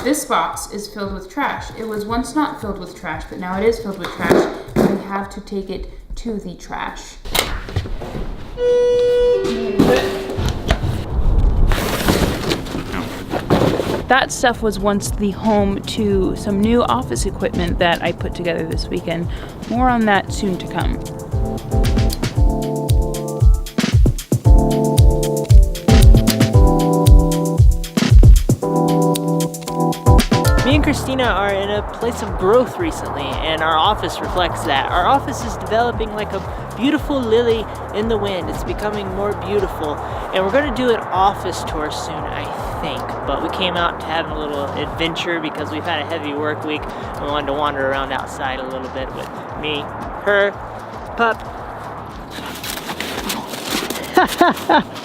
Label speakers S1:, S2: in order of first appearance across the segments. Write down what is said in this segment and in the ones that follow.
S1: This box is filled with trash. It was once not filled with trash, but now it is filled with trash, and we have to take it to the trash. That stuff was once the home to some new office equipment that I put together this weekend. More on that soon to come.
S2: Me and Christina are in a place of growth recently, and our office reflects that. Our office is developing like a beautiful lily in the wind. It's becoming more beautiful, and we're going to do an office tour soon, I think. But we came out to have a little adventure because we've had a heavy work week. We wanted to wander around outside a little bit with me, her, pup.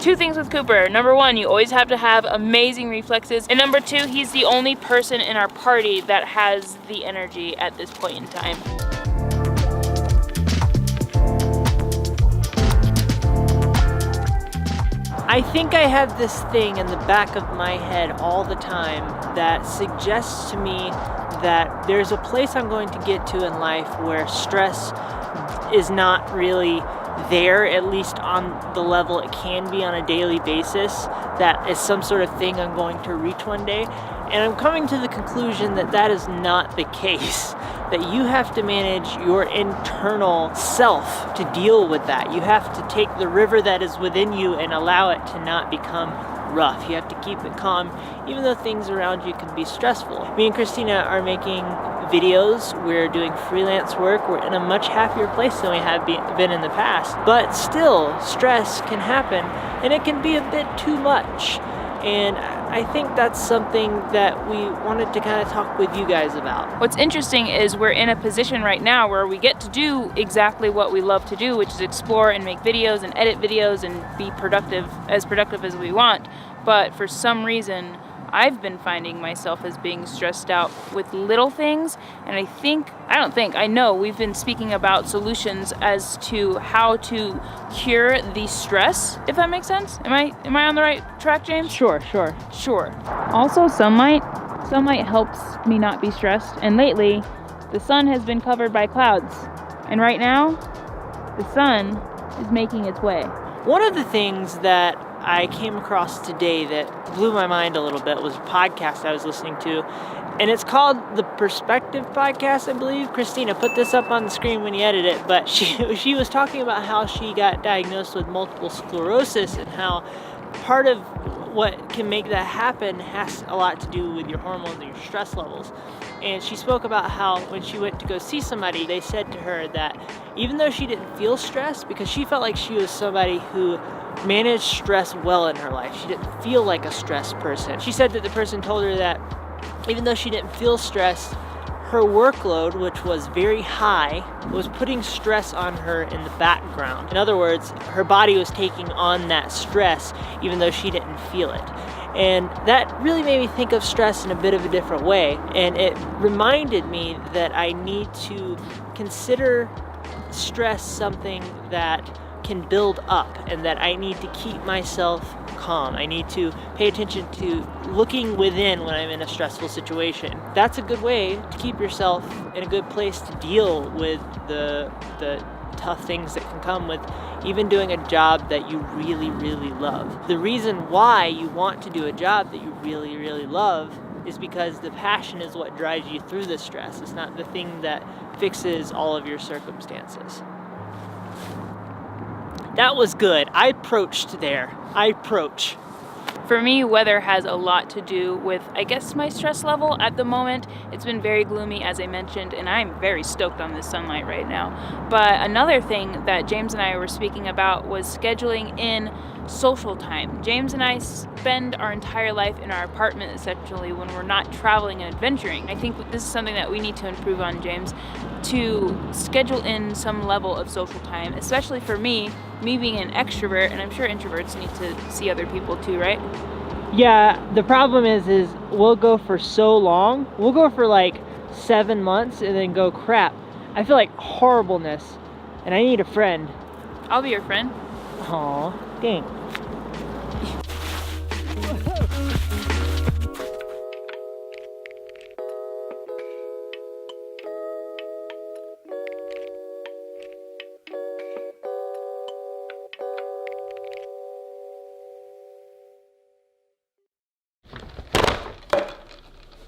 S1: Two things with Cooper. Number one, you always have to have amazing reflexes. And number two, he's the only person in our party that has the energy at this point in time.
S2: I think I have this thing in the back of my head all the time that suggests to me that there's a place I'm going to get to in life where stress is not really there, at least on the level it can be on a daily basis. That is some sort of thing I'm going to reach one day. And I'm coming to the conclusion that that is not the case. That you have to manage your internal self to deal with that. You have to take the river that is within you and allow it to not become rough. You have to keep it calm, even though things around you can be stressful. Me and Christina are making videos. We're doing freelance work. We're in a much happier place than we have been in the past. But still, stress can happen, and it can be a bit too much. And I think that's something that we wanted to kind of talk with you guys about.
S1: What's interesting is we're in a position right now where we get to do exactly what we love to do, which is explore and make videos and edit videos and be productive as we want. But for some reason, I've been finding myself as being stressed out with little things, and I know we've been speaking about solutions as to how to cure the stress, if that makes sense. Am I on the right track, James?
S2: Sure.
S1: Also, sunlight helps me not be stressed, and lately the sun has been covered by clouds, and right now the sun is making its way.
S2: One of the things that I came across today that blew my mind a little bit was a podcast I was listening to, and it's called the Perspective Podcast, I believe. Christina put this up on the screen when you edit it, but she was talking about how she got diagnosed with multiple sclerosis and how part of what can make that happen has a lot to do with your hormones and your stress levels. And she spoke about how when she went to go see somebody, they said to her that even though she didn't feel stressed, because she felt like she was somebody who managed stress well in her life, she didn't feel like a stressed person. She said that the person told her that even though she didn't feel stressed, her workload, which was very high, was putting stress on her in the background. In other words, her body was taking on that stress even though she didn't feel it. And that really made me think of stress in a bit of a different way. And it reminded me that I need to consider stress something that can build up, and that I need to keep myself calm. I need to pay attention to looking within when I'm in a stressful situation. That's a good way to keep yourself in a good place to deal with the tough things that can come with even doing a job that you really, really love. The reason why you want to do a job that you really, really love is because the passion is what drives you through the stress. It's not the thing that fixes all of your circumstances. That was good. I approached there.
S1: For me, weather has a lot to do with, I guess, my stress level at the moment. It's been very gloomy, as I mentioned, and I'm very stoked on this sunlight right now. But another thing that James and I were speaking about was scheduling in social time. James and I spend our entire life in our apartment, essentially, when we're not traveling and adventuring. I think this is something that we need to improve on, James, to schedule in some level of social time, especially for me being an extrovert, and I'm sure introverts need to see other people too, right?
S2: Yeah, the problem is we'll go for so long. We'll go for like 7 months and then go, crap, I feel like horribleness and I need a friend.
S1: I'll be your friend.
S2: Aw, dang.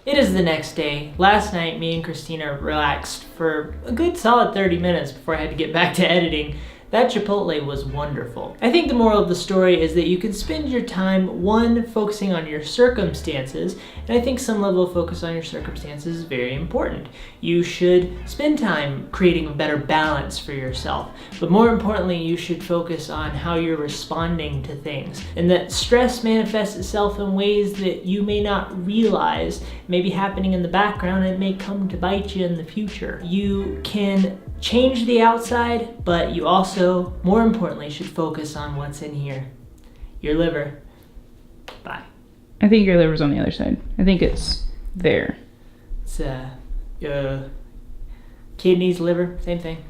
S2: It is the next day. Last night, me and Christina relaxed for a good solid 30 minutes before I had to get back to editing. That Chipotle was wonderful. I think the moral of the story is that you can spend your time, one, focusing on your circumstances, and I think some level of focus on your circumstances is very important. You should spend time creating a better balance for yourself, but more importantly, you should focus on how you're responding to things, and that stress manifests itself in ways that you may not realize may be happening in the background and may come to bite you in the future. You can change the outside, but you also, more importantly, should focus on what's in here. Your liver. Bye.
S1: I think your liver's on the other side. I think it's there.
S2: It's kidneys, liver, same thing.